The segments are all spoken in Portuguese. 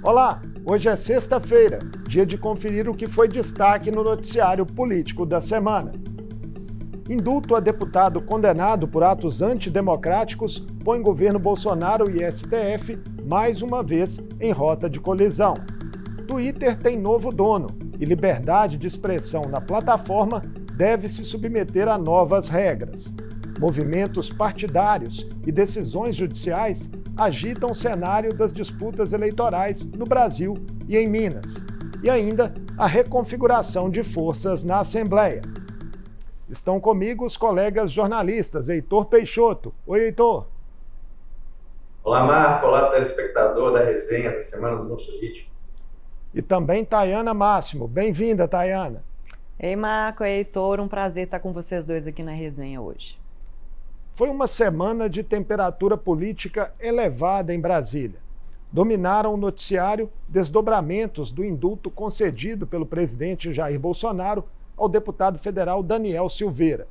Olá, hoje é sexta-feira, dia de conferir o que foi destaque no noticiário político da semana. Indulto a deputado condenado por atos antidemocráticos põe governo Bolsonaro e STF mais uma vez em rota de colisão. Twitter tem novo dono e liberdade de expressão na plataforma deve se submeter a novas regras. Movimentos partidários e decisões judiciais agitam o cenário das disputas eleitorais no Brasil e em Minas. E ainda a reconfiguração de forças na Assembleia. Estão comigo os colegas jornalistas Heitor Peixoto. Oi, Heitor. Olá, Marco. Olá, telespectador da resenha da Semana do Mundo Político. E também Tayana Máximo. Bem-vinda, Tayana. Ei, Marco, ei, Heitor. Um prazer estar com vocês dois aqui na resenha hoje. Foi uma semana de temperatura política elevada em Brasília. Dominaram o noticiário desdobramentos do indulto concedido pelo presidente Jair Bolsonaro ao deputado federal Daniel Silveira.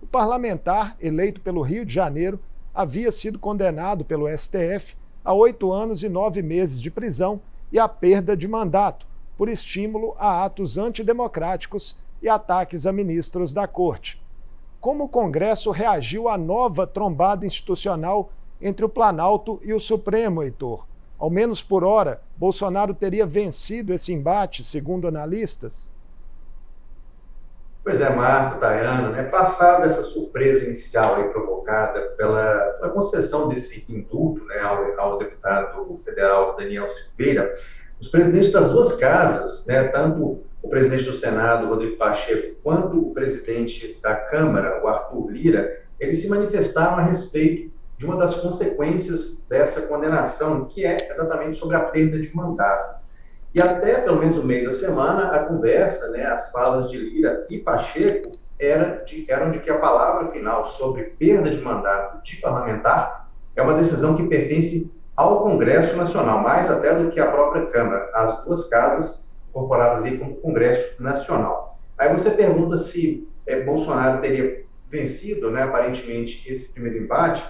O parlamentar, eleito pelo Rio de Janeiro, havia sido condenado pelo STF a 8 anos e 9 meses de prisão e a perda de mandato, por estímulo a atos antidemocráticos e ataques a ministros da Corte. Como o Congresso reagiu à nova trombada institucional entre o Planalto e o Supremo, Heitor? Ao menos por hora, Bolsonaro teria vencido esse embate, segundo analistas? Pois é, Marco, Tayana, passada essa surpresa inicial aí provocada pela concessão desse indulto, ao deputado federal Daniel Silveira, os presidentes das duas casas, tanto o presidente do Senado, Rodrigo Pacheco, quanto o presidente da Câmara, o Arthur Lira, eles se manifestaram a respeito de uma das consequências dessa condenação, que é exatamente sobre a perda de mandato. E até, pelo menos, o meio da semana, a conversa, as falas de Lira e Pacheco eram de que a palavra final sobre perda de mandato de parlamentar é uma decisão que pertence ao Congresso Nacional, mais até do que à própria Câmara, as duas casas incorporadas aí como Congresso Nacional. Aí você pergunta se Bolsonaro teria vencido, aparentemente, esse primeiro embate.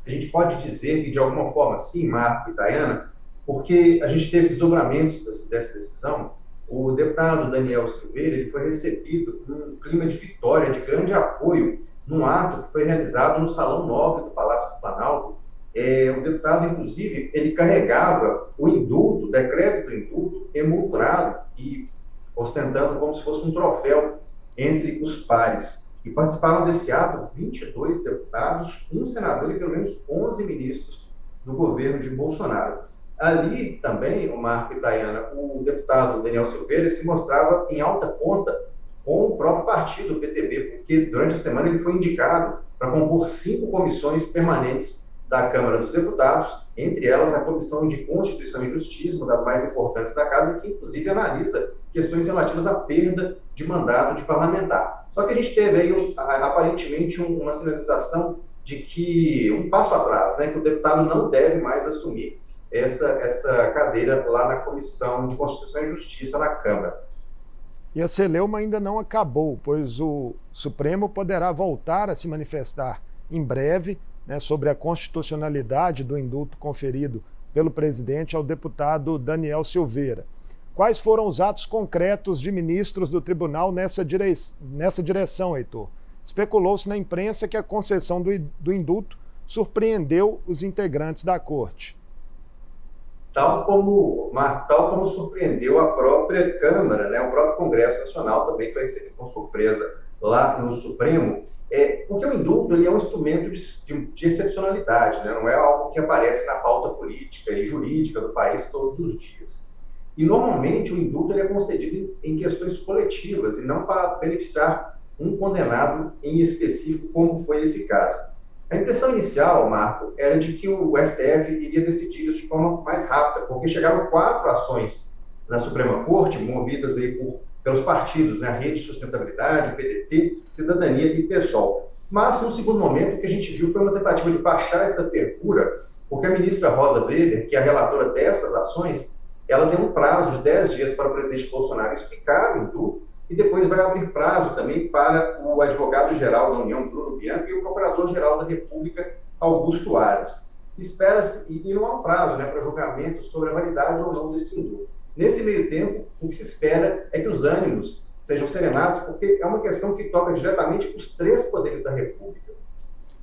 A gente pode dizer que, de alguma forma, sim, Marco e Tayana, porque a gente teve desdobramentos dessa decisão. O deputado Daniel Silveira ele foi recebido num clima de vitória, de grande apoio, num ato que foi realizado no Salão Nobre do Palácio do Planalto. O deputado, inclusive, ele carregava o indulto, o decreto do indulto, emoldurado e ostentando como se fosse um troféu entre os pares. E participaram desse ato 22 deputados, um senador e pelo menos 11 ministros do governo de Bolsonaro. Ali também, o Marco e Tayana, o deputado Daniel Silveira se mostrava em alta conta com o próprio partido, o PTB, porque durante a semana ele foi indicado para compor 5 comissões permanentes da Câmara dos Deputados, entre elas a Comissão de Constituição e Justiça, uma das mais importantes da Casa, que inclusive analisa questões relativas à perda de mandato de parlamentar. Só que a gente teve aí, aparentemente, uma sinalização de que, um passo atrás, que o deputado não deve mais assumir essa cadeira lá na Comissão de Constituição e Justiça na Câmara. E a celeuma ainda não acabou, pois o Supremo poderá voltar a se manifestar em breve sobre a constitucionalidade do indulto conferido pelo presidente ao deputado Daniel Silveira. Quais foram os atos concretos de ministros do tribunal nessa direção, Heitor? Especulou-se na imprensa que a concessão do indulto surpreendeu os integrantes da corte. Tal como surpreendeu a própria Câmara, o próprio Congresso Nacional também foi recebido com surpresa lá no Supremo, porque o indulto ele é um instrumento de excepcionalidade, não é algo que aparece na pauta política e jurídica do país todos os dias. E, normalmente, o indulto ele é concedido em questões coletivas e não para beneficiar um condenado em específico, como foi esse caso. A impressão inicial, Marco, era de que o STF iria decidir isso de forma mais rápida, porque chegaram 4 ações na Suprema Corte, movidas aí pelos partidos, a Rede de Sustentabilidade, o PDT, Cidadania e PSOL. Mas, no segundo momento, o que a gente viu foi uma tentativa de baixar essa fervura, porque a ministra Rosa Weber, que é a relatora dessas ações, ela deu um prazo de 10 dias para o presidente Bolsonaro explicar o indulto e depois vai abrir prazo também para o advogado-geral da União, Bruno Bianco, e o procurador-geral da República, Augusto Aras. espera-se, e não há um prazo, né, para julgamento sobre a validade ou não desse indulto. Nesse meio tempo, o que se espera é que os ânimos sejam serenados, porque é uma questão que toca diretamente os três poderes da República.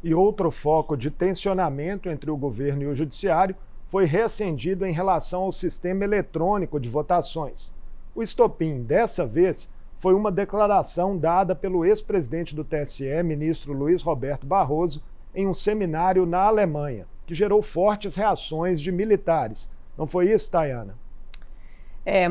E outro foco de tensionamento entre o governo e o judiciário foi reacendido em relação ao sistema eletrônico de votações. O estopim, dessa vez, foi uma declaração dada pelo ex-presidente do TSE, ministro Luiz Roberto Barroso, em um seminário na Alemanha, que gerou fortes reações de militares. Não foi isso, Tayana?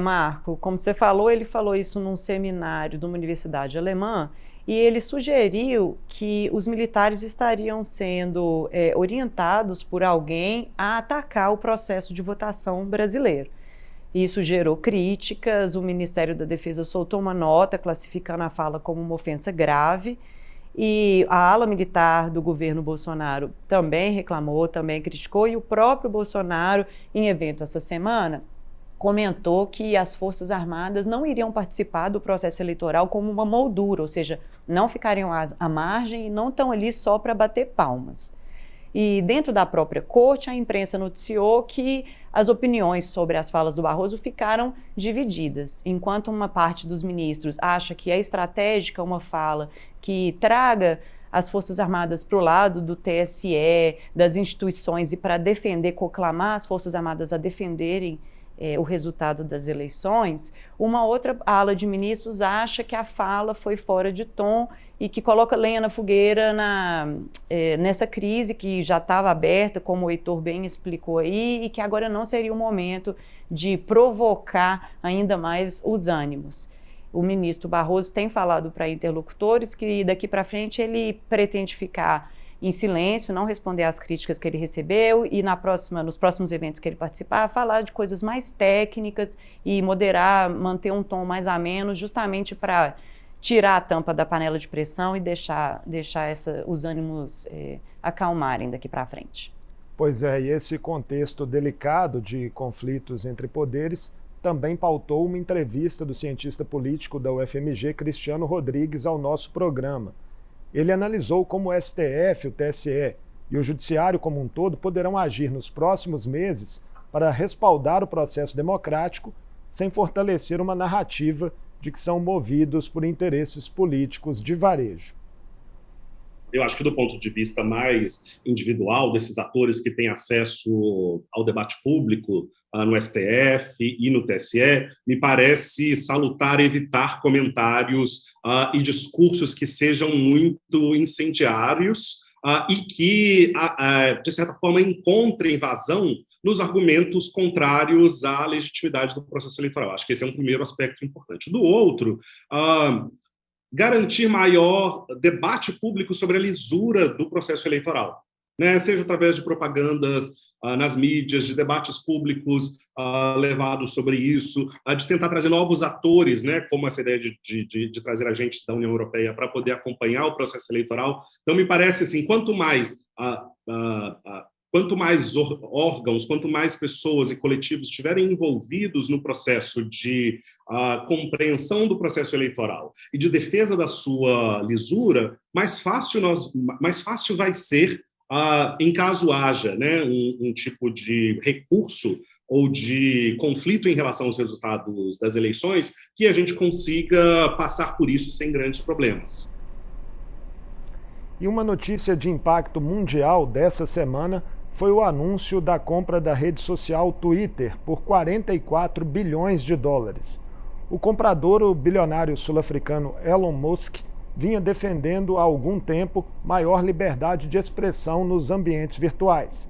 Marco, como você falou, ele falou isso num seminário de uma universidade alemã e ele sugeriu que os militares estariam sendo orientados por alguém a atacar o processo de votação brasileiro. Isso gerou críticas, o Ministério da Defesa soltou uma nota classificando a fala como uma ofensa grave e a ala militar do governo Bolsonaro também reclamou, também criticou e o próprio Bolsonaro, em evento essa semana, comentou que as Forças Armadas não iriam participar do processo eleitoral como uma moldura, ou seja, não ficariam à margem e não estão ali só para bater palmas. E dentro da própria corte, a imprensa noticiou que as opiniões sobre as falas do Barroso ficaram divididas. Enquanto uma parte dos ministros acha que é estratégica uma fala que traga as Forças Armadas para o lado do TSE, das instituições e para defender, conclamar as Forças Armadas a defenderem o resultado das eleições, uma outra ala de ministros acha que a fala foi fora de tom e que coloca lenha na fogueira nessa crise que já estava aberta, como o Heitor bem explicou aí, e que agora não seria o momento de provocar ainda mais os ânimos. O ministro Barroso tem falado para interlocutores que daqui para frente ele pretende ficar em silêncio, não responder às críticas que ele recebeu e nos próximos eventos que ele participar, falar de coisas mais técnicas e moderar, manter um tom mais ameno, justamente para tirar a tampa da panela de pressão e deixar os ânimos acalmarem daqui para frente. Pois é, e esse contexto delicado de conflitos entre poderes também pautou uma entrevista do cientista político da UFMG, Cristiano Rodrigues, ao nosso programa. Ele analisou como o STF, o TSE e o Judiciário como um todo poderão agir nos próximos meses para respaldar o processo democrático sem fortalecer uma narrativa de que são movidos por interesses políticos de varejo. Eu acho que do ponto de vista mais individual, desses atores que têm acesso ao debate público no STF e no TSE, me parece salutar evitar comentários e discursos que sejam muito incendiários e que, de certa forma, encontrem vazão nos argumentos contrários à legitimidade do processo eleitoral. Acho que esse é um primeiro aspecto importante. Do outro, garantir maior debate público sobre a lisura do processo eleitoral, né? Seja através de propagandas nas mídias, de debates públicos levados sobre isso, de tentar trazer novos atores, né? Como essa ideia de trazer agentes da União Europeia para poder acompanhar o processo eleitoral. Então, me parece assim, quanto mais órgãos, quanto mais pessoas e coletivos estiverem envolvidos no processo de compreensão do processo eleitoral e de defesa da sua lisura, mais fácil vai ser, em caso haja, né, um tipo de recurso ou de conflito em relação aos resultados das eleições, que a gente consiga passar por isso sem grandes problemas. E uma notícia de impacto mundial dessa semana foi o anúncio da compra da rede social Twitter por 44 bilhões de dólares. O comprador, o bilionário sul-africano Elon Musk, vinha defendendo há algum tempo maior liberdade de expressão nos ambientes virtuais,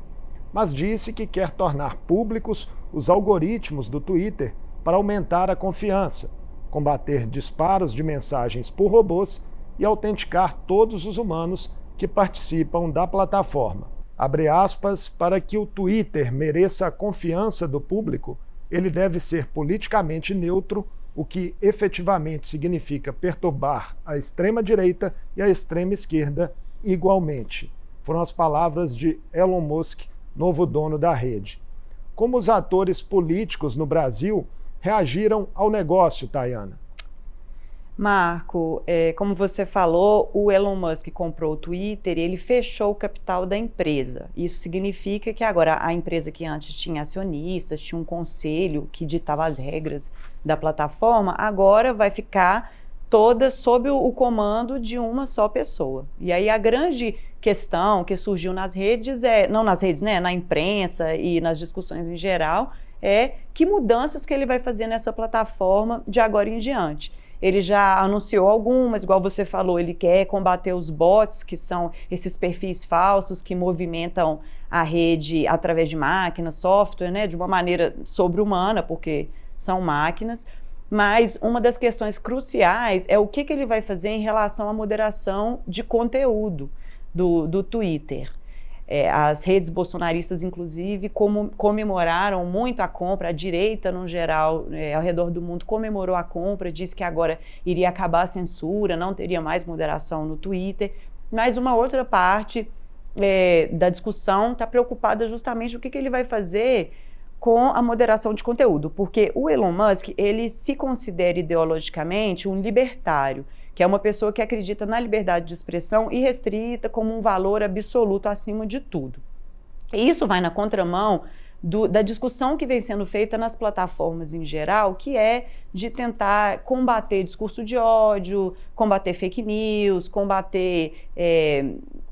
mas disse que quer tornar públicos os algoritmos do Twitter para aumentar a confiança, combater disparos de mensagens por robôs e autenticar todos os humanos que participam da plataforma. Abre aspas, para que o Twitter mereça a confiança do público, ele deve ser politicamente neutro, o que efetivamente significa perturbar a extrema-direita e a extrema-esquerda igualmente. Foram as palavras de Elon Musk, novo dono da rede. Como os atores políticos no Brasil reagiram ao negócio, Tayana? Marco, como você falou, o Elon Musk comprou o Twitter e ele fechou o capital da empresa. Isso significa que agora a empresa que antes tinha acionistas, tinha um conselho que ditava as regras da plataforma, agora vai ficar toda sob o comando de uma só pessoa. E aí a grande questão que surgiu nas redes, não nas redes, né, na imprensa e nas discussões em geral, é que mudanças que ele vai fazer nessa plataforma de agora em diante. Ele já anunciou algumas, igual você falou, ele quer combater os bots, que são esses perfis falsos que movimentam a rede através de máquinas, software, né, de uma maneira sobre-humana, porque são máquinas. Mas uma das questões cruciais é o que ele vai fazer em relação à moderação de conteúdo do Twitter. As redes bolsonaristas, inclusive, comemoraram muito a compra, a direita, no geral, ao redor do mundo, comemorou a compra, disse que agora iria acabar a censura, não teria mais moderação no Twitter, mas uma outra parte da discussão está preocupada justamente com o que ele vai fazer com a moderação de conteúdo, porque o Elon Musk, ele se considera ideologicamente um libertário, que é uma pessoa que acredita na liberdade de expressão irrestrita como um valor absoluto acima de tudo. E isso vai na contramão da discussão que vem sendo feita nas plataformas em geral, que é de tentar combater discurso de ódio, combater fake news, combater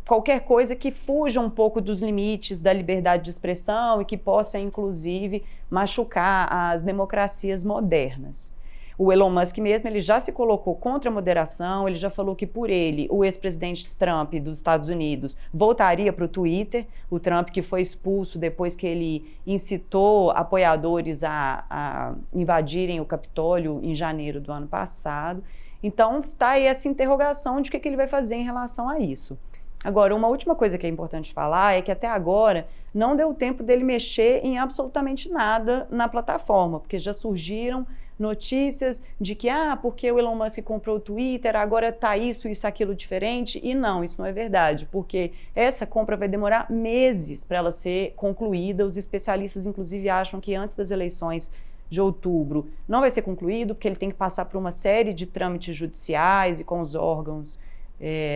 qualquer coisa que fuja um pouco dos limites da liberdade de expressão e que possa, inclusive, machucar as democracias modernas. O Elon Musk mesmo, ele já se colocou contra a moderação, ele já falou que por ele, o ex-presidente Trump dos Estados Unidos voltaria para o Twitter, o Trump que foi expulso depois que ele incitou apoiadores a invadirem o Capitólio em janeiro do ano passado. Então, está aí essa interrogação de o que ele vai fazer em relação a isso. Agora, uma última coisa que é importante falar é que até agora não deu tempo dele mexer em absolutamente nada na plataforma, porque já surgiram notícias de que, porque o Elon Musk comprou o Twitter, agora está isso, aquilo diferente, e não, isso não é verdade, porque essa compra vai demorar meses para ela ser concluída. Os especialistas, inclusive, acham que antes das eleições de outubro não vai ser concluído, porque ele tem que passar por uma série de trâmites judiciais e com os órgãos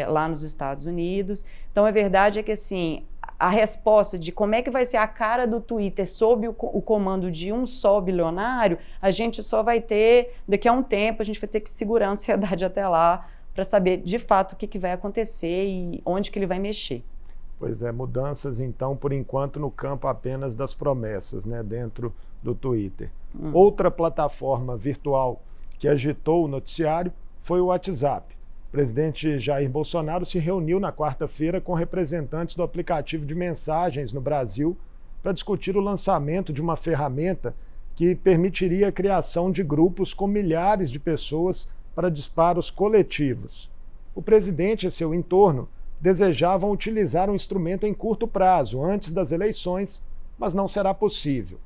lá nos Estados Unidos. Então, a verdade é que, assim, a resposta de como é que vai ser a cara do Twitter sob o comando de um só bilionário, a gente só vai ter daqui a um tempo, a gente vai ter que segurar a ansiedade até lá para saber de fato o que vai acontecer e onde que ele vai mexer. Pois é, mudanças então, por enquanto, no campo apenas das promessas, né, dentro do Twitter. Outra plataforma virtual que agitou o noticiário foi o WhatsApp. O presidente Jair Bolsonaro se reuniu na quarta-feira com representantes do aplicativo de mensagens no Brasil para discutir o lançamento de uma ferramenta que permitiria a criação de grupos com milhares de pessoas para disparos coletivos. O presidente e seu entorno desejavam utilizar um instrumento em curto prazo, antes das eleições, mas não será possível.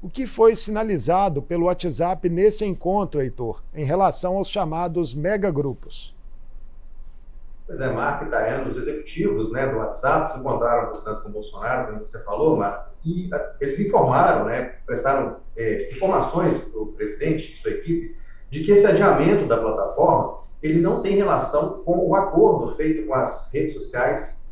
O que foi sinalizado pelo WhatsApp nesse encontro, Heitor, em relação aos chamados megagrupos? Pois é, Marco e Tayane, os executivos, né, do WhatsApp se encontraram, portanto, com o Bolsonaro, como você falou, Marco, e eles informaram, né, prestaram informações para o presidente e sua equipe de que esse adiamento da plataforma ele não tem relação com o acordo feito com as redes sociais,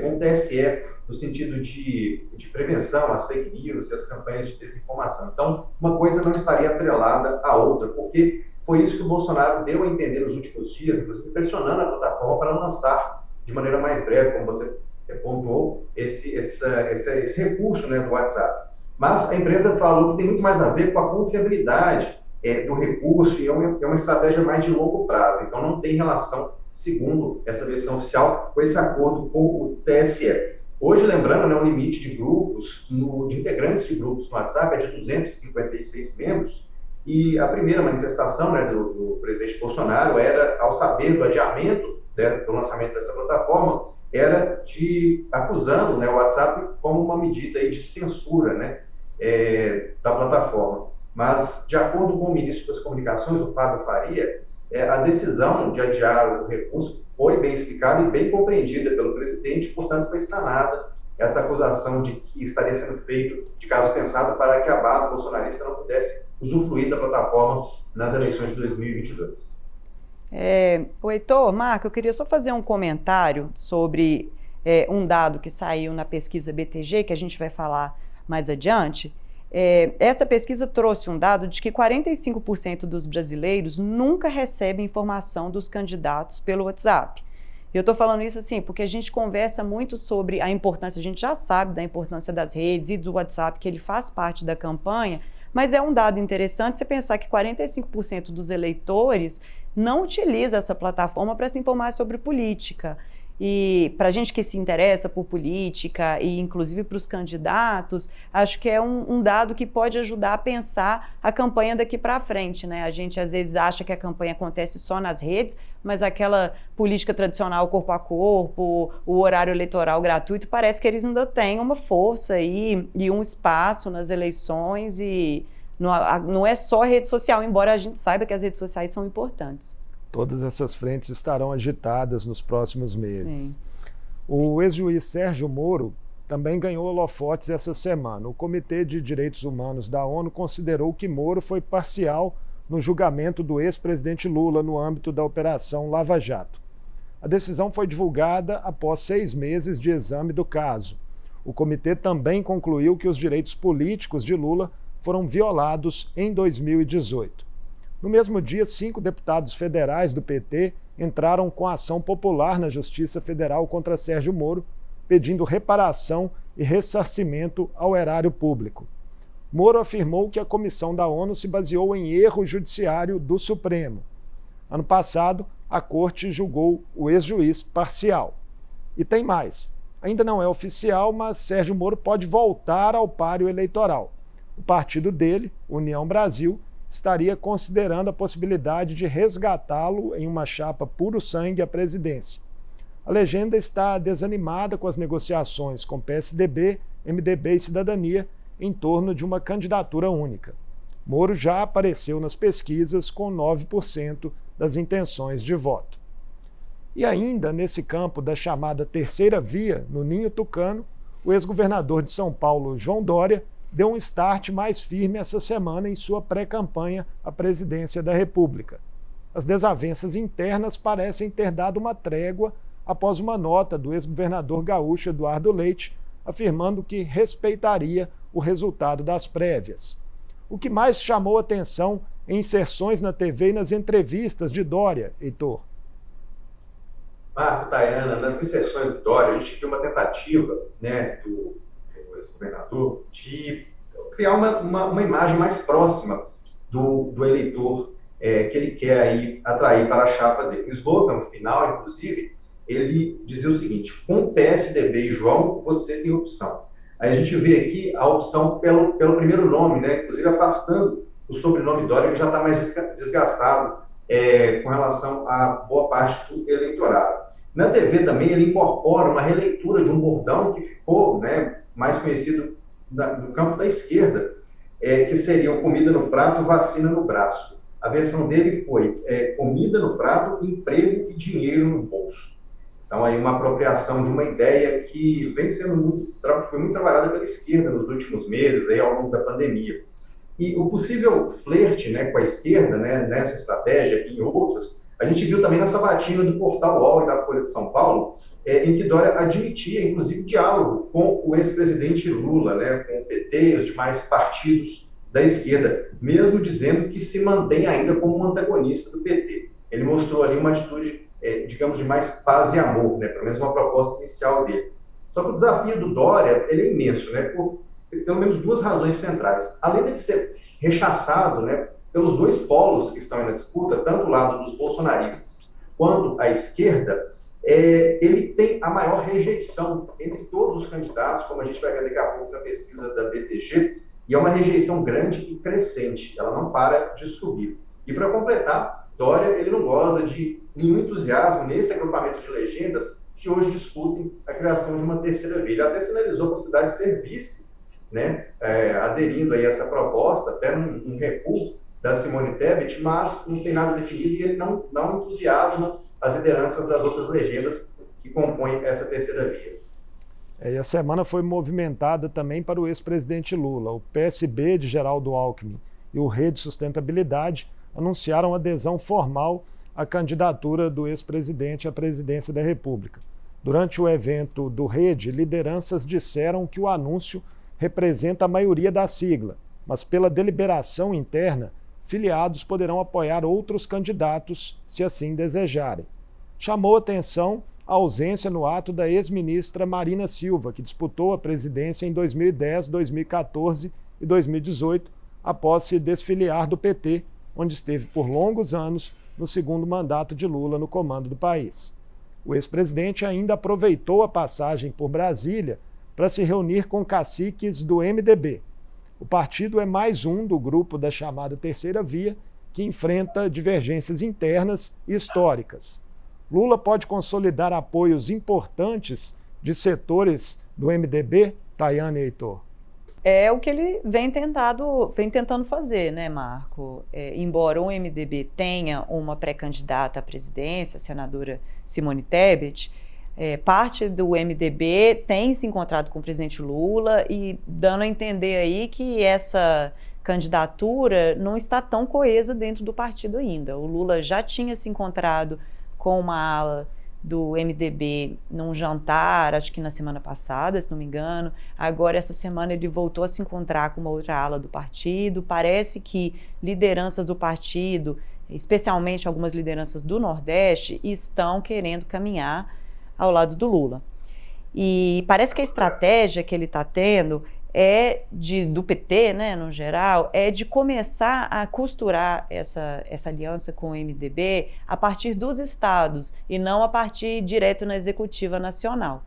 com o TSE, no sentido de prevenção às fake news e às campanhas de desinformação. Então, uma coisa não estaria atrelada à outra, porque foi isso que o Bolsonaro deu a entender nos últimos dias, inclusive pressionando a plataforma para lançar de maneira mais breve, como você pontuou, esse recurso, né, do WhatsApp. Mas a empresa falou que tem muito mais a ver com a confiabilidade do recurso e é uma estratégia mais de longo prazo. Então não tem relação, segundo essa versão oficial, com esse acordo com o TSE. Hoje, lembrando, né, o limite de grupos, de integrantes de grupos no WhatsApp é de 256 membros, e a primeira manifestação, né, do presidente Bolsonaro era, ao saber do adiamento, né, do lançamento dessa plataforma, era acusando, né, o WhatsApp como uma medida aí de censura, né, da plataforma. Mas, de acordo com o ministro das Comunicações, o Fábio Faria, a decisão de adiar o recurso foi bem explicada e bem compreendida pelo presidente, portanto foi sanada essa acusação de que estaria sendo feito de caso pensado para que a base bolsonarista não pudesse usufruir da plataforma nas eleições de 2022. Heitor, Marco, eu queria só fazer um comentário sobre um dado que saiu na pesquisa BTG, que a gente vai falar mais adiante. Essa pesquisa trouxe um dado de que 45% dos brasileiros nunca recebem informação dos candidatos pelo WhatsApp. Eu estou falando isso assim porque a gente conversa muito sobre a importância, a gente já sabe da importância das redes e do WhatsApp, que ele faz parte da campanha, mas é um dado interessante você pensar que 45% dos eleitores não utiliza essa plataforma para se informar sobre política. E para a gente que se interessa por política e inclusive para os candidatos, acho que é um dado que pode ajudar a pensar a campanha daqui para frente, né? A gente às vezes acha que a campanha acontece só nas redes, mas aquela política tradicional corpo a corpo, o horário eleitoral gratuito, parece que eles ainda têm uma força e um espaço nas eleições e não é só rede social, embora a gente saiba que as redes sociais são importantes. Todas essas frentes estarão agitadas nos próximos meses. Sim. O ex-juiz Sérgio Moro também ganhou holofotes essa semana. O Comitê de Direitos Humanos da ONU considerou que Moro foi parcial no julgamento do ex-presidente Lula no âmbito da Operação Lava Jato. A decisão foi divulgada após 6 meses de exame do caso. O comitê também concluiu que os direitos políticos de Lula foram violados em 2018. No mesmo dia, 5 deputados federais do PT entraram com ação popular na Justiça Federal contra Sérgio Moro, pedindo reparação e ressarcimento ao erário público. Moro afirmou que a comissão da ONU se baseou em erro judiciário do Supremo. Ano passado, a corte julgou o ex-juiz parcial. E tem mais. Ainda não é oficial, mas Sérgio Moro pode voltar ao páreo eleitoral. O partido dele, União Brasil, estaria considerando a possibilidade de resgatá-lo em uma chapa puro sangue à presidência. A legenda está desanimada com as negociações com PSDB, MDB e Cidadania em torno de uma candidatura única. Moro já apareceu nas pesquisas com 9% das intenções de voto. E ainda nesse campo da chamada terceira via, no Ninho Tucano, o ex-governador de São Paulo, João Dória, deu um start mais firme essa semana em sua pré-campanha à presidência da República. As desavenças internas parecem ter dado uma trégua após uma nota do ex-governador gaúcho Eduardo Leite, afirmando que respeitaria o resultado das prévias. O que mais chamou atenção em inserções na TV e nas entrevistas de Dória, Heitor? Marco, Tayana, nas inserções do Dória, a gente viu uma tentativa, né, do ex-governador de criar uma imagem mais próxima do eleitor que ele quer aí atrair para a chapa dele. O slogan final, inclusive, ele dizia o seguinte: com PSDB e João, você tem opção. Aí a gente vê aqui a opção pelo primeiro nome, né, inclusive afastando o sobrenome Dória, que já está mais desgastado com relação a boa parte do eleitorado. Na TV também ele incorpora uma releitura de um bordão que ficou, né, mais conhecido no campo da esquerda, que seria o comida no prato, vacina no braço. A versão dele foi comida no prato, emprego e dinheiro no bolso. Então, aí uma apropriação de uma ideia que vem sendo foi muito trabalhada pela esquerda nos últimos meses, aí, ao longo da pandemia. E o possível flerte, né, com a esquerda, né, nessa estratégia e em outras, a gente viu também na sabatina do Portal UOL e da Folha de São Paulo, em que Dória admitia, inclusive, diálogo com o ex-presidente Lula, né, com o PT e os demais partidos da esquerda, mesmo dizendo que se mantém ainda como um antagonista do PT. Ele mostrou ali uma atitude, digamos, de mais paz e amor, né, pelo menos uma proposta inicial dele. Só que o desafio do Dória ele é imenso, né, por pelo menos 2 razões centrais. Além de ser rechaçado, né, pelos 2 polos que estão na disputa, tanto o lado dos bolsonaristas quanto a esquerda, ele tem a maior rejeição entre todos os candidatos, como a gente vai ver daqui a pouco na pesquisa da BTG, e é uma rejeição grande e crescente, ela não para de subir. E para completar, Dória ele não goza de nenhum entusiasmo nesse agrupamento de legendas que hoje discutem a criação de uma terceira via. Ele até sinalizou a possibilidade de ser vice, né, aderindo aí a essa proposta, até um recuo da Simone Tebet, mas não tem nada definido e ele não entusiasma as lideranças das outras legendas que compõem essa terceira via. E a semana foi movimentada também para o ex-presidente Lula. O PSB de Geraldo Alckmin e o Rede Sustentabilidade anunciaram adesão formal a candidatura do ex-presidente à presidência da República. Durante o evento do Rede, lideranças disseram que o anúncio representa a maioria da sigla, mas pela deliberação interna, filiados poderão apoiar outros candidatos, se assim desejarem. Chamou atenção a ausência no ato da ex-ministra Marina Silva, que disputou a presidência em 2010, 2014 e 2018, após se desfiliar do PT, onde esteve por longos anos no segundo mandato de Lula no comando do país. O ex-presidente ainda aproveitou a passagem por Brasília para se reunir com caciques do MDB. O partido é mais um do grupo da chamada Terceira Via, que enfrenta divergências internas e históricas. Lula pode consolidar apoios importantes de setores do MDB, Tayane e Heitor? É o que ele vem tentando fazer, né, Marco? Embora o MDB tenha uma pré-candidata à presidência, a senadora Simone Tebet, parte do MDB tem se encontrado com o presidente Lula e dando a entender aí que essa candidatura não está tão coesa dentro do partido ainda. O Lula já tinha se encontrado com uma ala do MDB num jantar, acho que na semana passada, se não me engano. Agora, essa semana, ele voltou a se encontrar com uma outra ala do partido. Parece que lideranças do partido, especialmente algumas lideranças do Nordeste, estão querendo caminhar ao lado do Lula. E parece que a estratégia que ele está tendo do PT, né, no geral, é de começar a costurar essa aliança com o MDB a partir dos estados e não a partir direto na executiva nacional.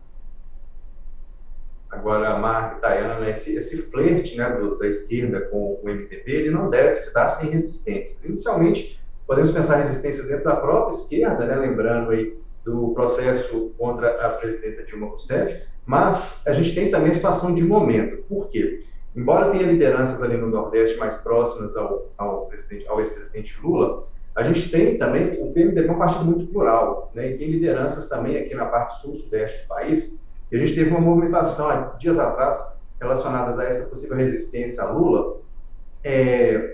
Agora, Marco e Tayane, esse flerte, né, da esquerda com o MDB, ele não deve se dar sem resistências. Inicialmente, podemos pensar resistências dentro da própria esquerda, né, lembrando aí do processo contra a presidenta Dilma Rousseff, mas a gente tem também a situação de momento. Por quê? Embora tenha lideranças ali no Nordeste mais próximas ao ex-presidente Lula, a gente tem também, o PMDB é um partido muito plural, né, e tem lideranças também aqui na parte sul-sudeste do país, e a gente teve uma movimentação há dias atrás relacionadas a essa possível resistência a Lula,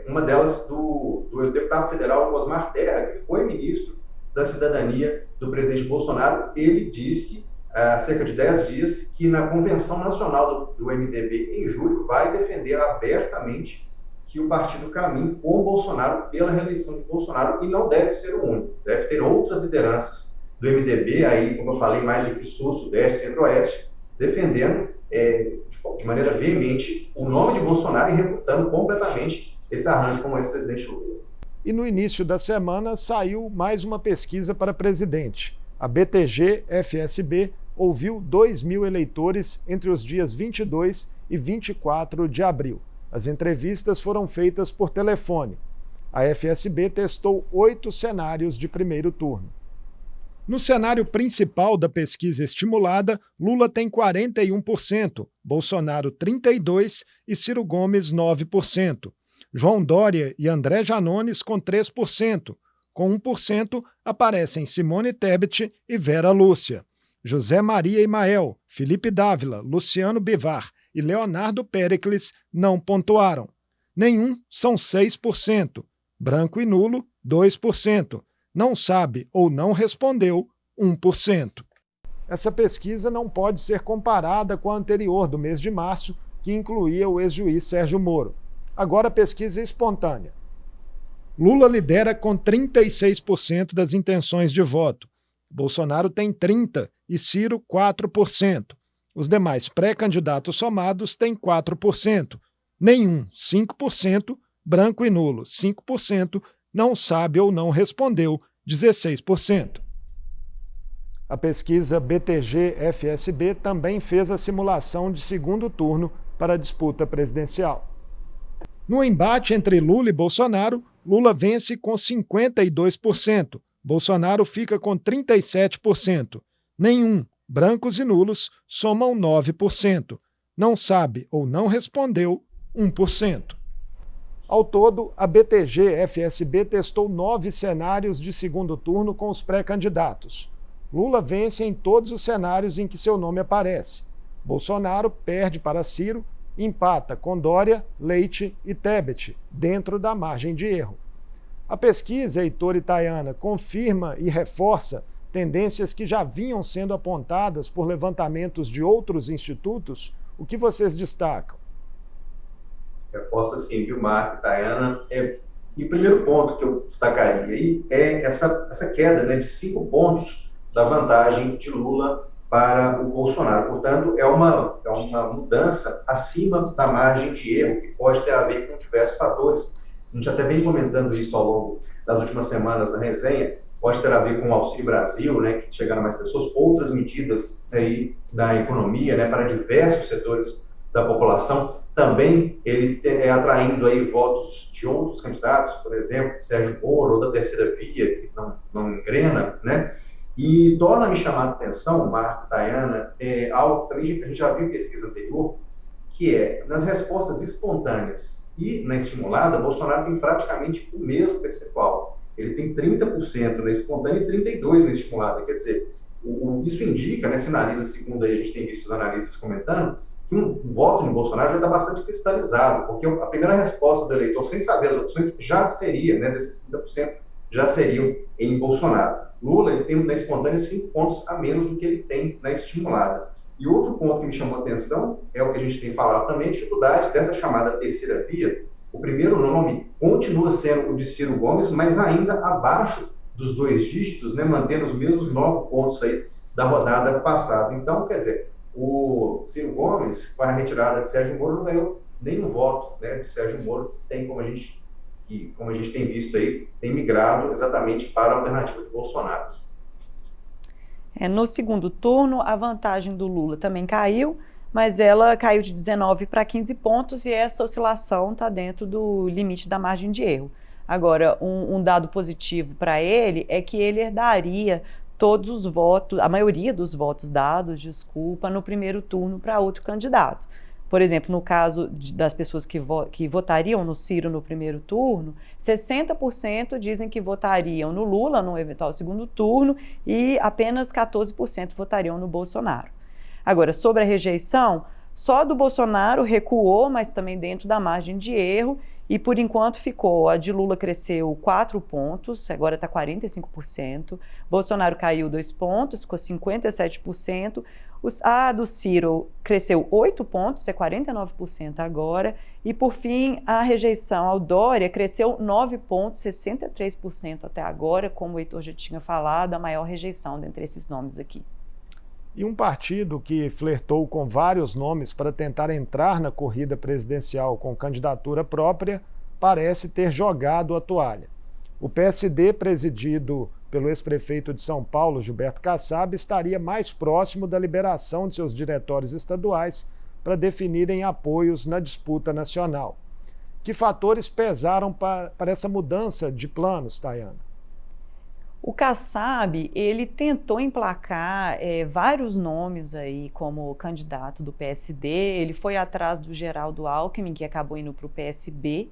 uma delas do deputado federal Osmar Terra, que foi ministro da Cidadania do presidente Bolsonaro. Ele disse há cerca de 10 dias que na Convenção Nacional do MDB em julho vai defender abertamente que o partido caminhe com o Bolsonaro pela reeleição de Bolsonaro, e não deve ser o único, deve ter outras lideranças do MDB, aí, como eu falei, mais entre Sul, Sudeste, Centro-Oeste, defendendo de maneira veemente o nome de Bolsonaro e refutando completamente esse arranjo com o ex-presidente Lula. E no início da semana saiu mais uma pesquisa para presidente. A BTG-FSB ouviu 2.000 eleitores entre os dias 22 e 24 de abril. As entrevistas foram feitas por telefone. A FSB testou 8 cenários de primeiro turno. No cenário principal da pesquisa estimulada, Lula tem 41%, Bolsonaro 32% e Ciro Gomes 9%. João Dória e André Janones com 3%. Com 1% aparecem Simone Tebet e Vera Lúcia. José Maria Imael, Felipe Dávila, Luciano Bivar e Leonardo Péricles não pontuaram. Nenhum são 6%. Branco e nulo, 2%. Não sabe ou não respondeu, 1%. Essa pesquisa não pode ser comparada com a anterior, do mês de março, que incluía o ex-juiz Sérgio Moro. Agora, pesquisa espontânea. Lula lidera com 36% das intenções de voto. Bolsonaro tem 30% e Ciro 4%. Os demais pré-candidatos somados têm 4%. Nenhum, 5%. Branco e nulo, 5%. Não sabe ou não respondeu, 16%. A pesquisa BTG-FSB também fez a simulação de segundo turno para a disputa presidencial. No embate entre Lula e Bolsonaro, Lula vence com 52%, Bolsonaro fica com 37%. Nenhum, brancos e nulos, somam 9%. Não sabe ou não respondeu, 1%. Ao todo, a BTG-FSB testou 9 cenários de segundo turno com os pré-candidatos. Lula vence em todos os cenários em que seu nome aparece. Bolsonaro perde para Ciro, empata com Dória, Leite e Tebet, dentro da margem de erro. A pesquisa, Heitor e Tayana, confirma e reforça tendências que já vinham sendo apontadas por levantamentos de outros institutos. O que vocês destacam? Reforça sim, viu, Marco e Tayana? E o primeiro ponto que eu destacaria aí é essa queda, né, de 5 pontos da vantagem de Lula para o Bolsonaro. Portanto, é uma mudança acima da margem de erro, que pode ter a ver com diversos fatores. A gente até vem comentando isso ao longo das últimas semanas na resenha. Pode ter a ver com o Auxílio Brasil, né, que chegaram a mais pessoas, outras medidas aí da economia, né, para diversos setores da população. Também ele atraindo aí votos de outros candidatos, por exemplo, Sérgio Moro ou da Terceira Via, que não engrena, né? E torna-me chamar a atenção, Marco, Tayana, algo que também a gente já viu em pesquisa anterior, que é, nas respostas espontâneas e na estimulada, Bolsonaro tem praticamente o mesmo percentual. Ele tem 30% na espontânea e 32% na estimulada. Quer dizer, isso indica, né, sinaliza, segundo aí a gente tem visto os analistas comentando, que um voto no Bolsonaro já está bastante cristalizado, porque a primeira resposta do eleitor, sem saber as opções, já seria, né, desses 30%, já seriam em Bolsonaro. Lula, ele tem na espontânea 5 pontos a menos do que ele tem na estimulada. E outro ponto que me chamou a atenção é o que a gente tem falado também, a dificuldade dessa chamada terceira via. O primeiro nome continua sendo o de Ciro Gomes, mas ainda abaixo dos 2 dígitos, né, mantendo os mesmos 9 pontos aí da rodada passada. Então, quer dizer, o Ciro Gomes, com a retirada de Sérgio Moro, não ganhou nenhum voto, né, de Sérgio Moro, tem como a gente tem visto aí, tem migrado exatamente para a alternativa de Bolsonaro. No segundo turno, a vantagem do Lula também caiu, mas ela caiu de 19 para 15 pontos e essa oscilação está dentro do limite da margem de erro. Agora, um dado positivo para ele é que ele herdaria todos os votos, a maioria dos votos dados, no primeiro turno para outro candidato. Por exemplo, no caso das pessoas que votariam no Ciro no primeiro turno, 60% dizem que votariam no Lula no eventual segundo turno e apenas 14% votariam no Bolsonaro. Agora, sobre a rejeição, só do Bolsonaro recuou, mas também dentro da margem de erro, e por enquanto ficou, a de Lula cresceu 4 pontos, agora está 45%, Bolsonaro caiu 2 pontos, ficou 57%, a do Ciro cresceu 8 pontos, é 49% agora, e por fim a rejeição ao Dória cresceu 9 pontos, 63% até agora, como o Heitor já tinha falado, a maior rejeição dentre esses nomes aqui. E um partido que flertou com vários nomes para tentar entrar na corrida presidencial com candidatura própria parece ter jogado a toalha. O PSD, presidido pelo ex-prefeito de São Paulo, Gilberto Kassab, estaria mais próximo da liberação de seus diretórios estaduais para definirem apoios na disputa nacional. Que fatores pesaram para essa mudança de planos, Tayana? O Kassab, ele tentou emplacar vários nomes aí como candidato do PSD, ele foi atrás do Geraldo Alckmin, que acabou indo para o PSB,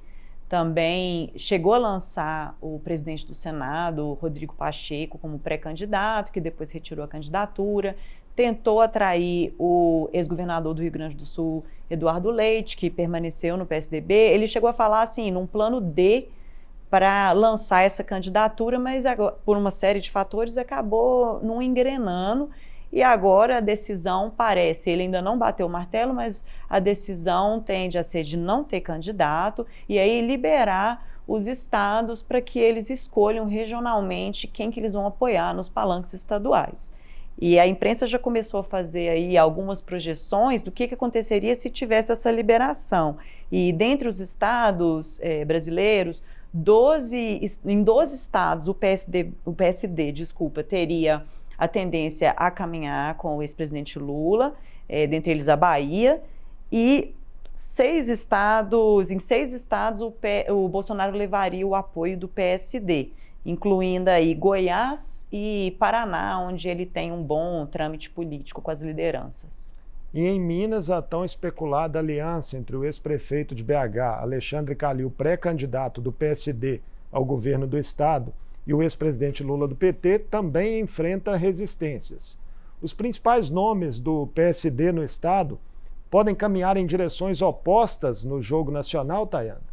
também chegou a lançar o presidente do Senado, Rodrigo Pacheco, como pré-candidato, que depois retirou a candidatura, tentou atrair o ex-governador do Rio Grande do Sul, Eduardo Leite, que permaneceu no PSDB, ele chegou a falar assim, num plano D, para lançar essa candidatura, mas por uma série de fatores acabou não engrenando e agora a decisão parece, ele ainda não bateu o martelo, mas a decisão tende a ser de não ter candidato e aí liberar os estados para que eles escolham regionalmente quem que eles vão apoiar nos palanques estaduais. E a imprensa já começou a fazer aí algumas projeções do que aconteceria se tivesse essa liberação. E dentre os estados brasileiros, em 12 estados o PSD, teria a tendência a caminhar com o ex-presidente Lula, dentre eles a Bahia, e em 6 estados o Bolsonaro levaria o apoio do PSD, incluindo aí Goiás e Paraná, onde ele tem um bom trâmite político com as lideranças. E em Minas, a tão especulada aliança entre o ex-prefeito de BH, Alexandre Calil, pré-candidato do PSD ao governo do estado, e o ex-presidente Lula do PT também enfrenta resistências. Os principais nomes do PSD no estado podem caminhar em direções opostas no jogo nacional, Tayana?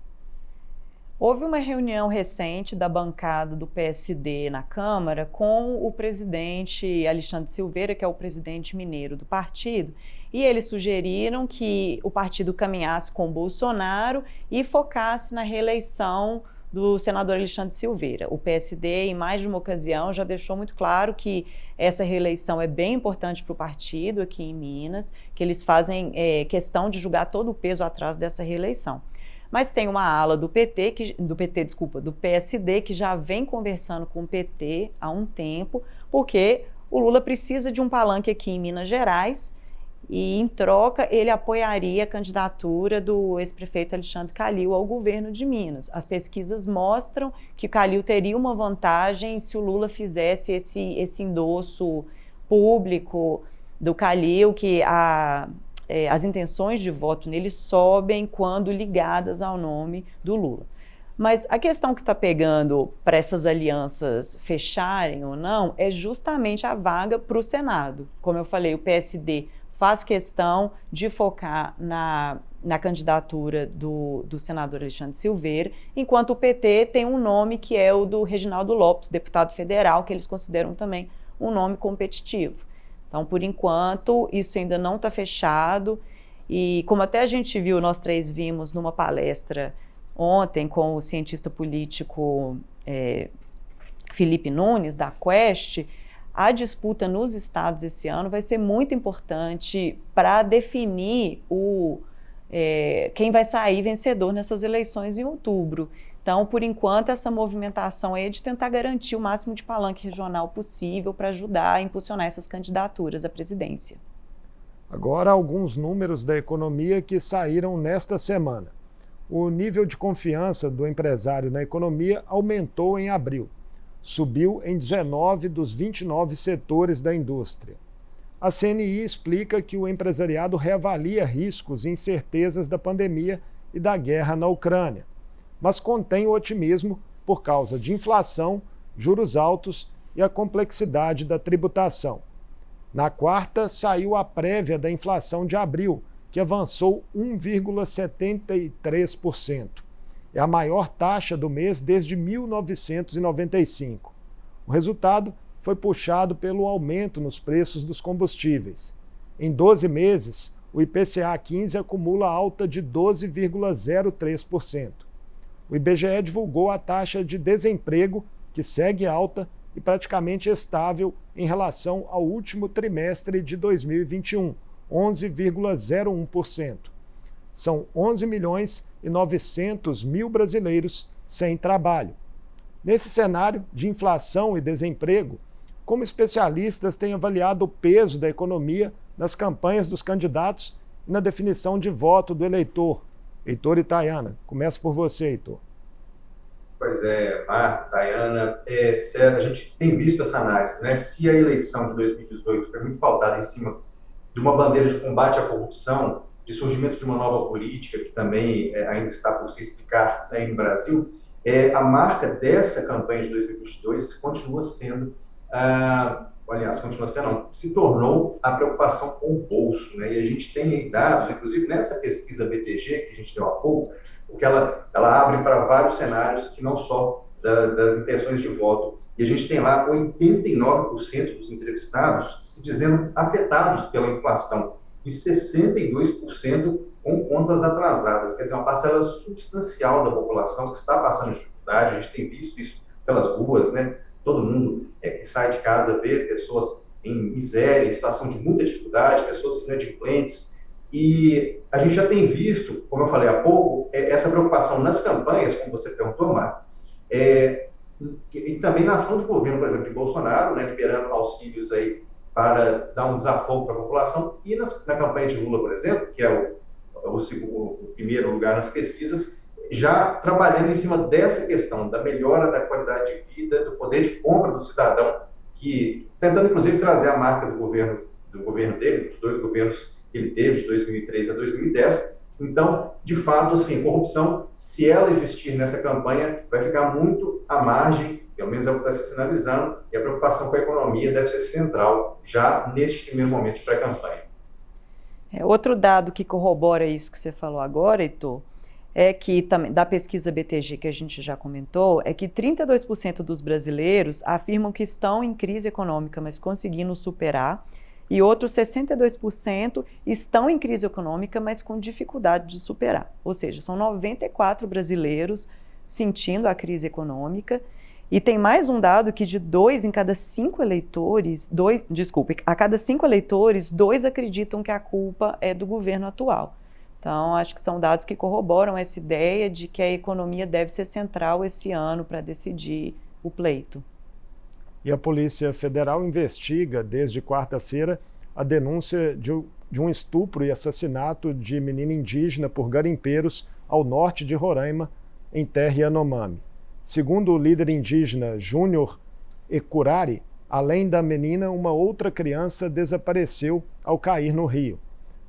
Houve uma reunião recente da bancada do PSD na Câmara com o presidente Alexandre Silveira, que é o presidente mineiro do partido, e eles sugeriram que o partido caminhasse com Bolsonaro e focasse na reeleição do senador Alexandre Silveira. O PSD, em mais de uma ocasião, já deixou muito claro que essa reeleição é bem importante para o partido aqui em Minas, que eles fazem questão de jogar todo o peso atrás dessa reeleição. Mas tem uma ala do PSD, que já vem conversando com o PT há um tempo, porque o Lula precisa de um palanque aqui em Minas Gerais e, em troca, ele apoiaria a candidatura do ex-prefeito Alexandre Calil ao governo de Minas. As pesquisas mostram que o Calil teria uma vantagem se o Lula fizesse esse endosso público do Calil, que as intenções de voto nele sobem quando ligadas ao nome do Lula. Mas a questão que está pegando para essas alianças fecharem ou não é justamente a vaga para o Senado. Como eu falei, o PSD faz questão de focar na candidatura do senador Alexandre Silveira, enquanto o PT tem um nome que é o do Reginaldo Lopes, deputado federal, que eles consideram também um nome competitivo. Então, por enquanto, isso ainda não está fechado e, como até a gente viu, nós três vimos numa palestra ontem com o cientista político Felipe Nunes, da Quest, a disputa nos estados esse ano vai ser muito importante para definir quem vai sair vencedor nessas eleições em outubro. Então, por enquanto, essa movimentação é de tentar garantir o máximo de palanque regional possível para ajudar a impulsionar essas candidaturas à presidência. Agora, alguns números da economia que saíram nesta semana. O nível de confiança do empresário na economia aumentou em abril. Subiu em 19 dos 29 setores da indústria. A CNI explica que o empresariado reavalia riscos e incertezas da pandemia e da guerra na Ucrânia, mas contém o otimismo por causa de inflação, juros altos e a complexidade da tributação. Na quarta, saiu a prévia da inflação de abril, que avançou 1,73%. É a maior taxa do mês desde 1995. O resultado foi puxado pelo aumento nos preços dos combustíveis. Em 12 meses, o IPCA 15 acumula alta de 12,03%. O IBGE divulgou a taxa de desemprego, que segue alta e praticamente estável em relação ao último trimestre de 2021, 11,01%. São 11.900.000 brasileiros sem trabalho. Nesse cenário de inflação e desemprego, como especialistas têm avaliado o peso da economia nas campanhas dos candidatos e na definição de voto do eleitor? Heitor e Tayana, começa por você, Heitor. Pois é, Marco, Tayana, a gente tem visto essa análise, né? Se a eleição de 2018 foi muito pautada em cima de uma bandeira de combate à corrupção, de surgimento de uma nova política, que também ainda está por se explicar aí no Brasil, a marca dessa campanha de 2022 continua sendo, se tornou a preocupação com o bolso, né? E a gente tem dados, inclusive nessa pesquisa BTG, que a gente deu há pouco, porque ela abre para vários cenários que não só das intenções de voto. E a gente tem lá 89% dos entrevistados se dizendo afetados pela inflação e 62% com contas atrasadas. Quer dizer, uma parcela substancial da população que está passando dificuldade. A gente tem visto isso pelas ruas, né? Todo mundo que sai de casa vê pessoas em miséria, em situação de muita dificuldade, pessoas inadimplentes. E a gente já tem visto, como eu falei há pouco, essa preocupação nas campanhas, como você perguntou, Marco, e também na ação de governo, por exemplo, de Bolsonaro, né, liberando auxílios aí para dar um desafogo para a população, e na campanha de Lula, por exemplo, que é o primeiro lugar nas pesquisas, já trabalhando em cima dessa questão, da melhora da qualidade de vida, do poder de compra do cidadão, tentando inclusive trazer a marca do governo dele, dos dois governos que ele teve, de 2003 a 2010. Então, de fato, assim, corrupção, se ela existir nessa campanha, vai ficar muito à margem, pelo menos é o que está se sinalizando, e a preocupação com a economia deve ser central já neste primeiro momento de pré-campanha. Outro dado que corrobora isso que você falou agora, Heitor, é que, da pesquisa BTG que a gente já comentou, é que 32% dos brasileiros afirmam que estão em crise econômica, mas conseguindo superar, e outros 62% estão em crise econômica, mas com dificuldade de superar. Ou seja, são 94 brasileiros sentindo a crise econômica, e tem mais um dado que de 2 em cada 5 eleitores, a cada 5 eleitores, 2 acreditam que a culpa é do governo atual. Então, acho que são dados que corroboram essa ideia de que a economia deve ser central esse ano para decidir o pleito. E a Polícia Federal investiga, desde quarta-feira, a denúncia de um estupro e assassinato de menina indígena por garimpeiros ao norte de Roraima, em terra Yanomami. Segundo o líder indígena Júnior Ecurari, além da menina, uma outra criança desapareceu ao cair no rio.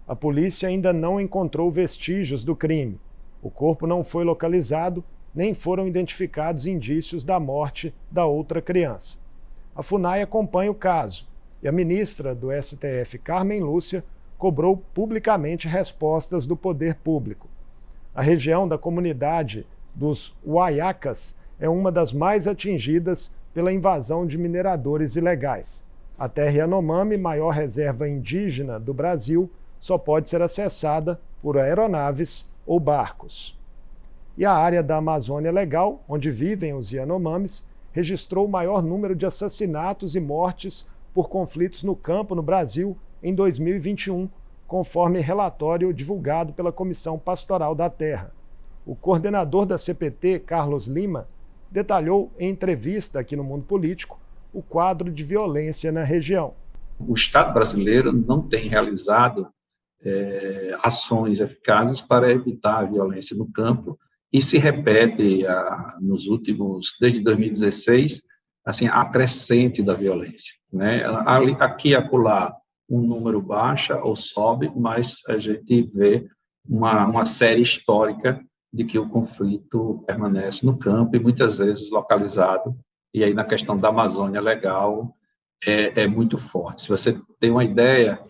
A polícia ainda não encontrou vestígios do crime. O corpo não foi localizado, nem foram identificados indícios da morte da outra criança. A FUNAI acompanha o caso e a ministra do STF, Carmen Lúcia, cobrou publicamente respostas do poder público. A região da comunidade dos Uaiacas é uma das mais atingidas pela invasão de mineradores ilegais. A terra Yanomami, maior reserva indígena do Brasil, só pode ser acessada por aeronaves ou barcos. E a área da Amazônia Legal, onde vivem os Yanomamis, registrou o maior número de assassinatos e mortes por conflitos no campo no Brasil em 2021, conforme relatório divulgado pela Comissão Pastoral da Terra. O coordenador da CPT, Carlos Lima, detalhou em entrevista aqui no Mundo Político o quadro de violência na região. O Estado brasileiro não tem realizado ações eficazes para evitar a violência no campo e se repete nos últimos, desde 2016, assim, a crescente da violência, né? Aqui e acolá um número baixa ou sobe, mas a gente vê uma série histórica de que o conflito permanece no campo e muitas vezes localizado, e aí na questão da Amazônia Legal é muito forte. Se você tem uma ideia,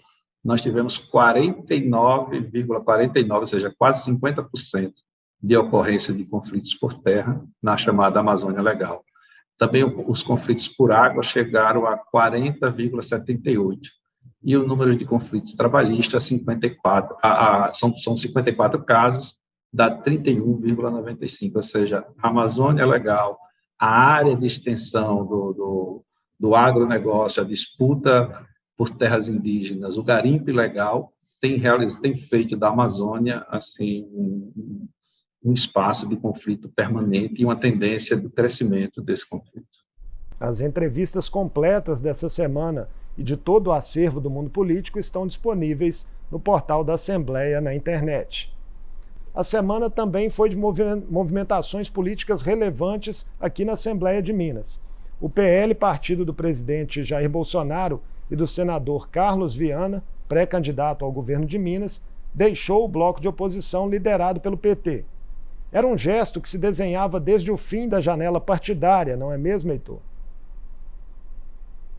nós tivemos 49,49, ou seja, quase 50% de ocorrência de conflitos por terra na chamada Amazônia Legal. Também os conflitos por água chegaram a 40,78%. E o número de conflitos trabalhistas, 54, são 54 casos, dá 31,95%. Ou seja, a Amazônia Legal, a área de extensão do agronegócio, a disputa por terras indígenas, o garimpo ilegal, tem feito da Amazônia assim, um espaço de conflito permanente e uma tendência de crescimento desse conflito. As entrevistas completas dessa semana e de todo o acervo do Mundo Político estão disponíveis no portal da Assembleia na internet. A semana também foi de movimentações políticas relevantes aqui na Assembleia de Minas. O PL, partido do presidente Jair Bolsonaro, e do senador Carlos Viana, pré-candidato ao governo de Minas, deixou o bloco de oposição liderado pelo PT. Era um gesto que se desenhava desde o fim da janela partidária, não é mesmo, Heitor?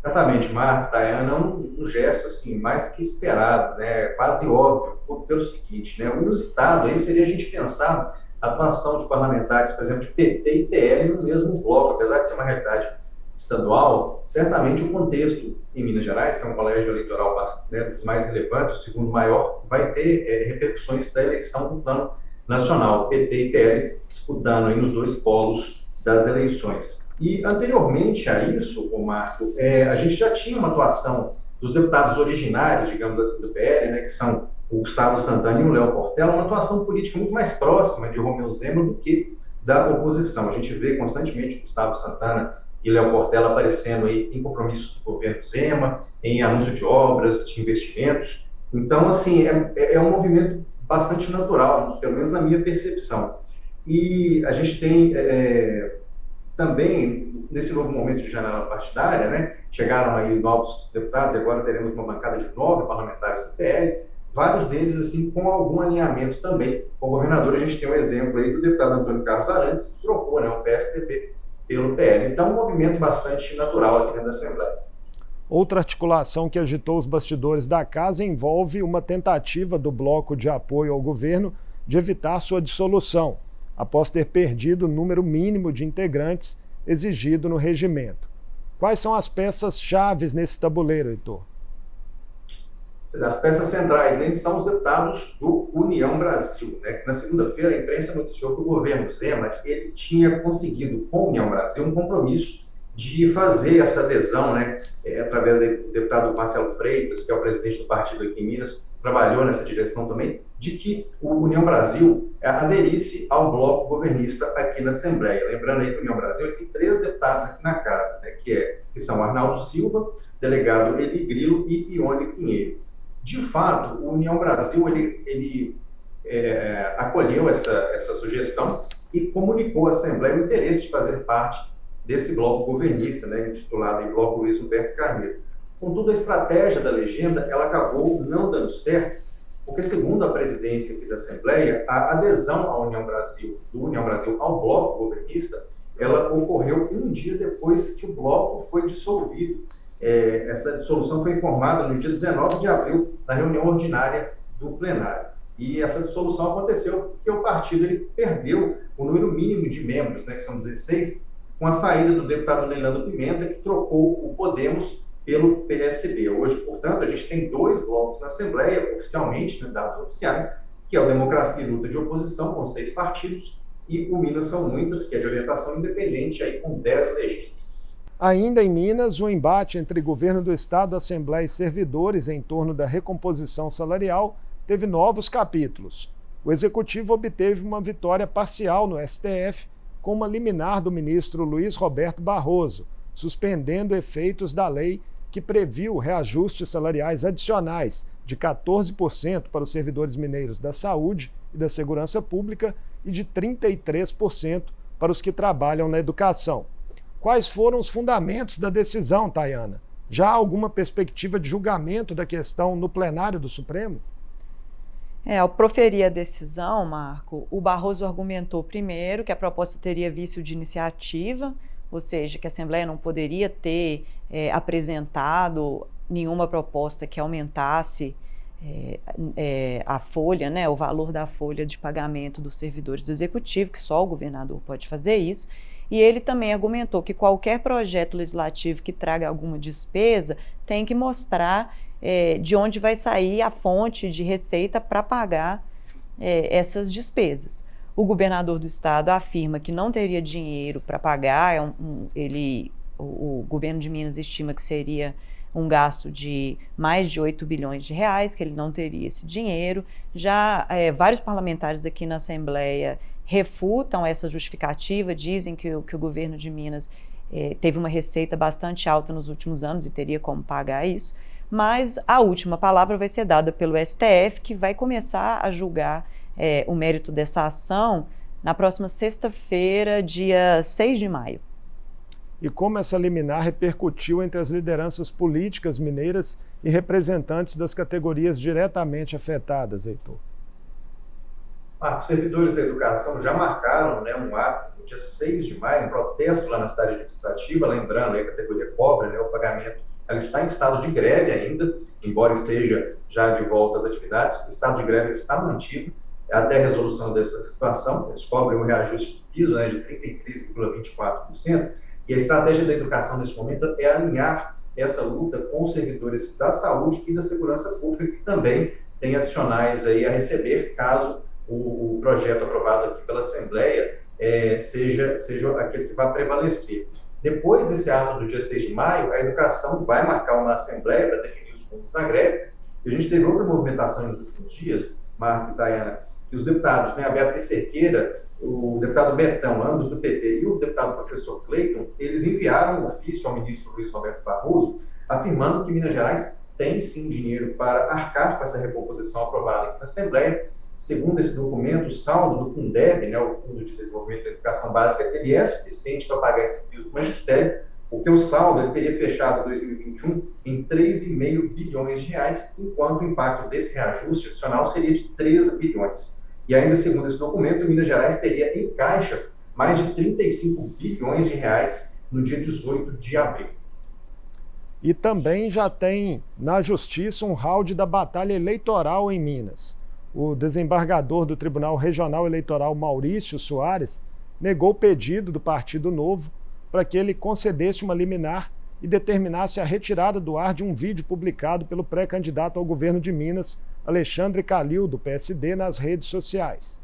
Exatamente, Marco, Tayana, um gesto assim, mais do que esperado, né, quase óbvio, pelo seguinte, né, o inusitado aí seria a gente pensar a atuação de parlamentares, por exemplo, de PT e PL no mesmo bloco, apesar de ser uma realidade estadual, certamente o contexto em Minas Gerais, que é um colégio eleitoral dos mais relevantes, o segundo maior, vai ter repercussões da eleição no plano nacional, PT e PL disputando aí nos dois polos das eleições. E anteriormente a isso, Marco, a gente já tinha uma atuação dos deputados originários, digamos assim, do PL, né, que são o Gustavo Santana e o Léo Portela, uma atuação política muito mais próxima de Romeu Zema do que da oposição. A gente vê constantemente Gustavo Santana e Léo Portela aparecendo aí em compromissos do governo Zema, em anúncio de obras, de investimentos. Então, assim, é um movimento bastante natural, pelo menos na minha percepção. E a gente tem também, nesse novo momento de janela partidária, né, chegaram aí novos deputados, e agora teremos uma bancada de 9 parlamentares do PL, vários deles assim com algum alinhamento também com o governador. A gente tem um exemplo aí do deputado Antônio Carlos Arantes, que trocou, né, o PSDB pelo PL. Então, um movimento bastante natural aqui dentro da Assembleia. Outra articulação que agitou os bastidores da casa envolve uma tentativa do bloco de apoio ao governo de evitar sua dissolução, após ter perdido o número mínimo de integrantes exigido no regimento. Quais são as peças-chave nesse tabuleiro, Heitor? As peças centrais aí são os deputados do União Brasil, né? Na segunda-feira, a imprensa noticiou que o governo Zema ele tinha conseguido com a União Brasil um compromisso de fazer essa adesão, né? Através do deputado Marcelo Freitas, que é o presidente do partido aqui em Minas, trabalhou nessa direção também, de que o União Brasil aderisse ao bloco governista aqui na Assembleia. Lembrando aí que o União Brasil tem 3 deputados aqui na casa, né? Que são Arnaldo Silva, delegado Eli Grilo e Ione Pinheiro. De fato, o União Brasil ele acolheu essa sugestão e comunicou à Assembleia o interesse de fazer parte desse bloco governista, né, intitulado em Bloco Luiz Humberto Carneiro. Contudo, a estratégia da legenda ela acabou não dando certo, porque, segundo a presidência aqui da Assembleia, a adesão à União Brasil, do União Brasil ao bloco governista, ela ocorreu um dia depois que o bloco foi dissolvido. Essa dissolução foi informada no dia 19 de abril, na reunião ordinária do plenário. E essa dissolução aconteceu porque o partido ele perdeu o número mínimo de membros, né, que são 16, com a saída do deputado Leilando Pimenta, que trocou o Podemos pelo PSB. Hoje, portanto, a gente tem 2 blocos na Assembleia, oficialmente, né, dados oficiais, que é o Democracia e Luta de Oposição, com 6 partidos, e o Minas São Muitas, que é de orientação independente, aí com 10 legendas. Ainda em Minas, o embate entre governo do Estado, Assembleia e servidores em torno da recomposição salarial teve novos capítulos. O Executivo obteve uma vitória parcial no STF com uma liminar do ministro Luiz Roberto Barroso, suspendendo efeitos da lei que previu reajustes salariais adicionais de 14% para os servidores mineiros da saúde e da segurança pública e de 33% para os que trabalham na educação. Quais foram os fundamentos da decisão, Tayana? Já há alguma perspectiva de julgamento da questão no plenário do Supremo? Ao proferir a decisão, Marco, o Barroso argumentou primeiro que a proposta teria vício de iniciativa, ou seja, que a Assembleia não poderia ter apresentado nenhuma proposta que aumentasse a folha, né, o valor da folha de pagamento dos servidores do Executivo, que só o governador pode fazer isso. E ele também argumentou que qualquer projeto legislativo que traga alguma despesa tem que mostrar de onde vai sair a fonte de receita para pagar essas despesas. O governador do estado afirma que não teria dinheiro para pagar, o governo de Minas estima que seria um gasto de mais de 8 bilhões de reais, que ele não teria esse dinheiro. Já vários parlamentares aqui na Assembleia refutam essa justificativa, dizem que o governo de Minas teve uma receita bastante alta nos últimos anos e teria como pagar isso, mas a última palavra vai ser dada pelo STF, que vai começar a julgar o mérito dessa ação na próxima sexta-feira, dia 6 de maio. E como essa liminar repercutiu entre as lideranças políticas mineiras e representantes das categorias diretamente afetadas, Heitor? Os servidores da educação já marcaram, né, um ato no dia 6 de maio, um protesto lá na cidade administrativa, lembrando aí a categoria pobre, né, o pagamento, ela está em estado de greve ainda, embora esteja já de volta às atividades, o estado de greve está mantido até a resolução dessa situação. Eles cobrem um reajuste de piso, né, de 33,24%, e a estratégia da educação nesse momento é alinhar essa luta com os servidores da saúde e da segurança pública, que também têm adicionais aí a receber caso o projeto aprovado aqui pela Assembleia seja aquele que vai prevalecer. Depois desse ato do dia 6 de maio, a educação vai marcar uma Assembleia para definir os rumos da greve. E a gente teve outra movimentação nos últimos dias, Marco e Tayana, que os deputados, né, a Beatriz Cerqueira, o deputado Betão, ambos do PT, e o deputado professor Cleiton, eles enviaram um ofício ao ministro Luiz Roberto Barroso, afirmando que Minas Gerais tem sim dinheiro para arcar com essa recomposição aprovada aqui na Assembleia. Segundo esse documento, o saldo do Fundeb, né, o Fundo de Desenvolvimento da Educação Básica, ele é suficiente para pagar esse piso do magistério, porque o saldo ele teria fechado 2021 em 3,5 bilhões de reais, enquanto o impacto desse reajuste adicional seria de 13 bilhões. E ainda segundo esse documento, Minas Gerais teria em caixa mais de 35 bilhões de reais no dia 18 de abril. E também já tem na Justiça um round da batalha eleitoral em Minas. o desembargador do Tribunal Regional Eleitoral Maurício Soares negou o pedido do Partido Novo para que ele concedesse uma liminar e determinasse a retirada do ar de um vídeo publicado pelo pré-candidato ao governo de Minas, Alexandre Calil, do PSD, nas redes sociais.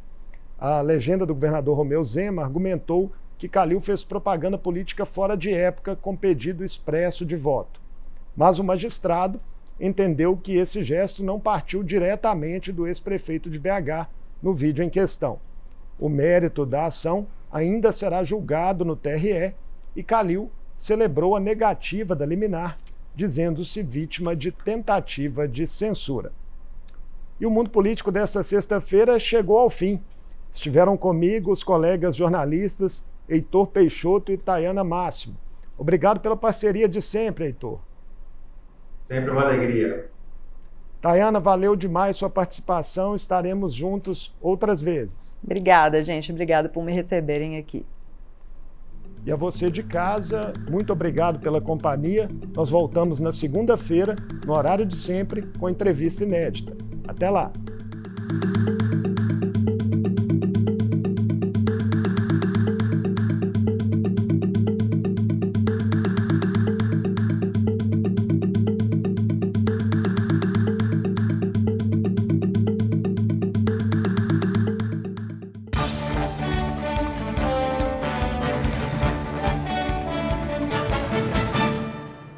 A legenda do governador Romeu Zema argumentou que Calil fez propaganda política fora de época com pedido expresso de voto. Mas o magistrado entendeu que esse gesto não partiu diretamente do ex-prefeito de BH no vídeo em questão. O mérito da ação ainda será julgado no TRE e Calil celebrou a negativa da liminar, dizendo-se vítima de tentativa de censura. E o Mundo Político desta sexta-feira chegou ao fim. Estiveram comigo os colegas jornalistas Heitor Peixoto e Tayana Máximo. Obrigado pela parceria de sempre, Heitor. Sempre uma alegria. Tayana, valeu demais sua participação. Estaremos juntos outras vezes. Obrigada, gente. Obrigada por me receberem aqui. E a você de casa, muito obrigado pela companhia. Nós voltamos na segunda-feira, no horário de sempre, com entrevista inédita. Até lá!